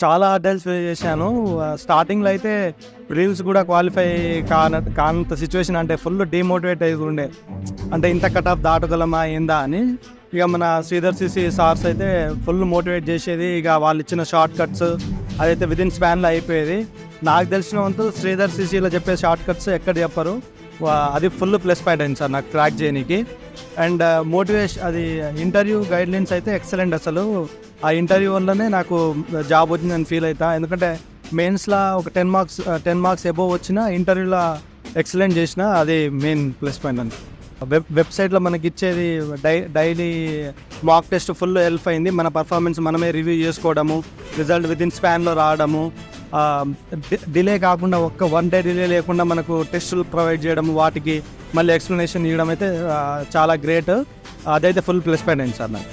చాలా hurdles face చేశాను. స్టార్టింగ్‌లో అయితే రీల్స్ కూడా క్వాలిఫై కానంత సిచ్యువేషన్, అంటే ఫుల్ డీమోటివేట్ అయ్యి ఉండే. అంటే ఇంత కట్ ఆఫ్ దాటగలమా ఏందా అని. ఇక మన శ్రీధర్ సిసి సార్స్ అయితే ఫుల్ మోటివేట్ చేసేది. ఇక వాళ్ళు ఇచ్చిన షార్ట్ కట్స్ అదైతే విదిన్ స్పాన్లో అయిపోయేది. నాకు తెలిసిన వంతు శ్రీధర్ సిసిలో చెప్పే షార్ట్ కట్స్ ఎక్కడ చెప్పరు. అది ఫుల్ ప్లస్ పాయింట్ అయింది సార్ నాకు ట్రాక్ చేయడానికి. అండ్ మోటివేషన్, అది ఇంటర్వ్యూ గైడ్లైన్స్ అయితే ఎక్సలెంట్. అసలు ఆ ఇంటర్వ్యూ వల్లనే నాకు జాబ్ వచ్చిందని ఫీల్ అవుతా. ఎందుకంటే మెయిన్స్లో ఒక 10 మార్క్స్ ఎబోవ్ వచ్చిన, ఇంటర్వ్యూలో ఎక్సలెంట్ చేసిన, అది మెయిన్ ప్లస్ పాయింట్ అని. వెబ్సైట్లో మనకి ఇచ్చేది daily mock test full help అయింది. మన పర్ఫార్మెన్స్ మనమే రివ్యూ చేసుకోవడము, రిజల్ట్ విదిన్ స్పాన్లో రావడము, డిలే కాకుండా ఒక్క 1 డే డిలే లేకుండా మనకు టెస్టులు ప్రొవైడ్ చేయడము, వాటికి మళ్ళీ ఎక్స్ప్లెనేషన్ ఇవ్వడం అయితే చాలా గ్రేట్. అదైతే ఫుల్ ప్లస్ పాయింట్ అయింది సార్ నాకు.